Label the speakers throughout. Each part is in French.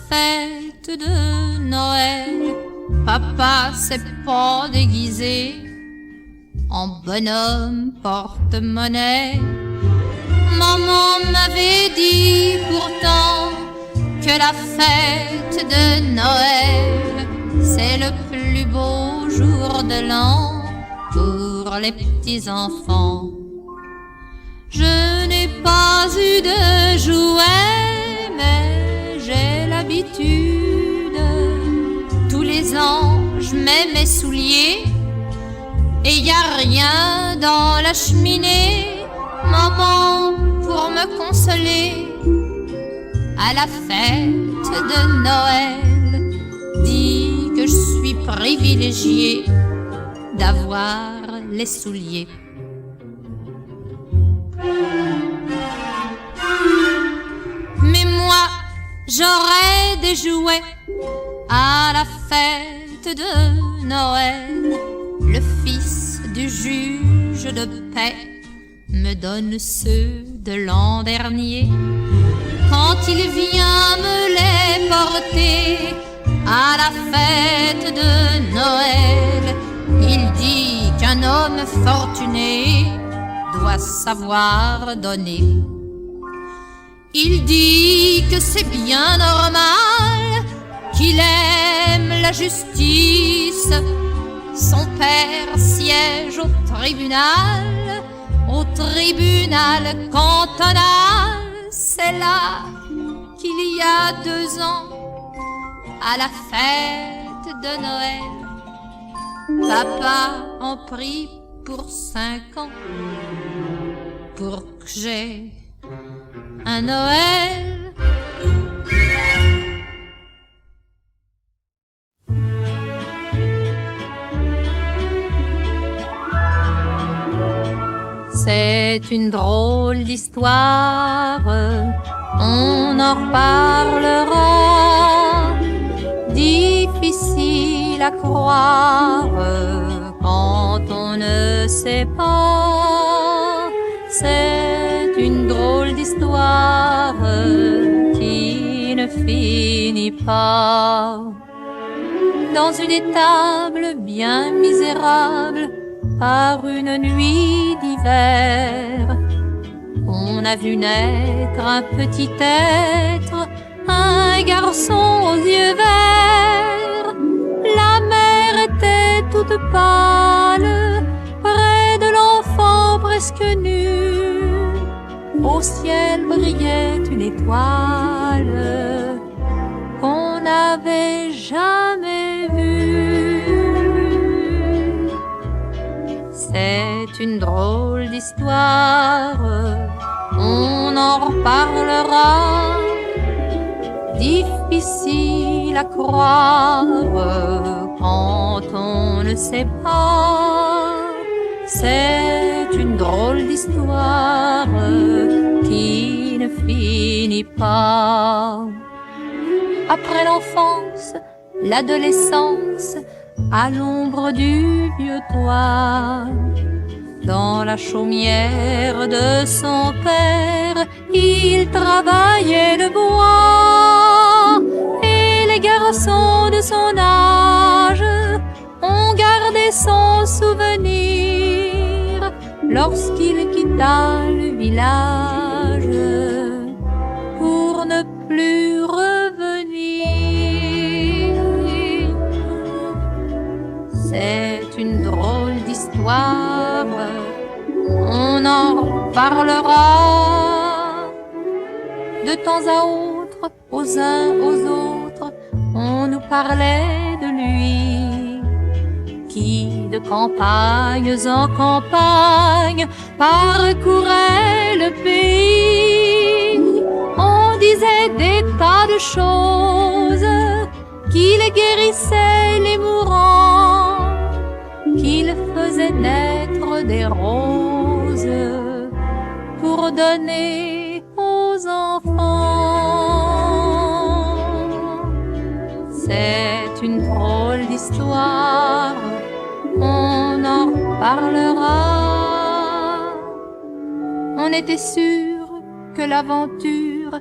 Speaker 1: fête de Noël, papa s'est pas déguisé en bonhomme porte-monnaie. Maman m'avait dit pourtant que la fête de Noël, c'est le plus beau jour de l'an pour les petits-enfants. Je n'ai pas eu de jouets, mais j'ai l'habitude. Tous les ans, je mets mes souliers et y a rien dans la cheminée. Maman, pour me consoler, à la fête de Noël, dit que je suis privilégiée d'avoir les souliers. Mais moi, j'aurais des jouets à la fête de Noël. Le fils du juge de paix me donne ceux de l'an dernier. Quand il vient me les porter à la fête de Noël, il dit qu'un homme fortuné doit savoir donner. Il dit que c'est bien normal, qu'il aime la justice. Son père siège au tribunal cantonal. C'est là qu'il y a 2 ans, à la fête de Noël, papa en prie pour 5 ans, pour que j'ai un Noël. C'est une drôle d'histoire, on en reparlera. Difficile à croire quand on ne sait pas. C'est une drôle d'histoire qui ne finit pas. Dans une étable bien misérable, par une nuit d'hiver, on a vu naître un petit être, un garçon aux yeux verts. La mère était toute pâle, près de l'enfant presque nu. Au ciel brillait une étoile qu'on n'avait jamais vue. C'est une drôle d'histoire, on en reparlera. Difficile à croire quand on ne sait pas. C'est une drôle d'histoire qui ne finit pas. Après l'enfance, l'adolescence, à l'ombre du vieux toit, dans la chaumière de son père, il travaillait le bois. Et les garçons de son âge ont gardé son souvenir lorsqu'il quitta le village pour ne plus revenir. C'est une drôle d'histoire, on en parlera. De temps à autre, aux uns aux autres, on nous parlait de lui, qui de campagnes en campagne parcourait le pays. On disait des tas de choses, qu'il guérissait les mourants, qu'il faisait naître des roses pour donner aux enfants. C'est une drôle d'histoire, on en parlera. On était sûr que l'aventure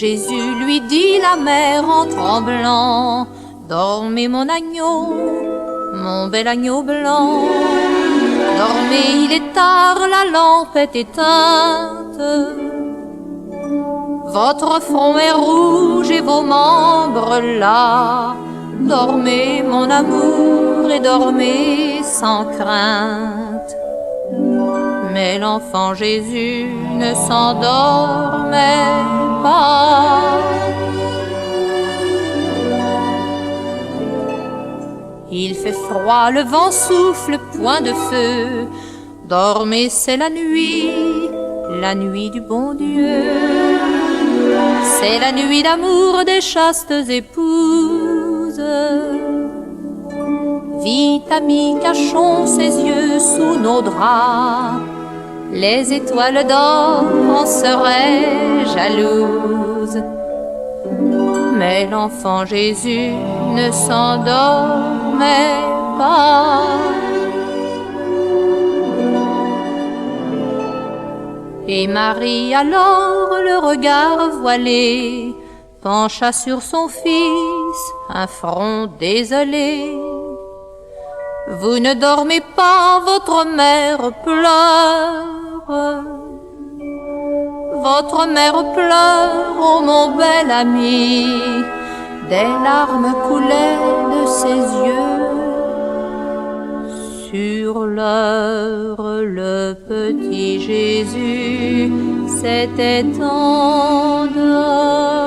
Speaker 1: Jésus, lui dit la mère en tremblant, dormez mon agneau, mon bel agneau blanc. Dormez, il est tard, la lampe est éteinte. Votre front est rouge et vos membres là. Dormez mon amour et dormez sans crainte. Mais l'enfant Jésus ne s'endormait pas. Il fait froid, le vent souffle, point de feu. Dormez, c'est la nuit du bon Dieu. C'est la nuit d'amour des chastes épouses. Vite, amis, cachons ses yeux sous nos draps. Les étoiles d'or en seraient jalouses. Mais l'enfant Jésus ne s'endormait pas. Et Marie alors, le regard voilé, pencha sur son fils un front désolé. Vous ne dormez pas, votre mère pleure. Votre mère pleure, oh mon bel ami. Des larmes coulaient de ses yeux. Sur l'heure, le petit Jésus s'était endormi.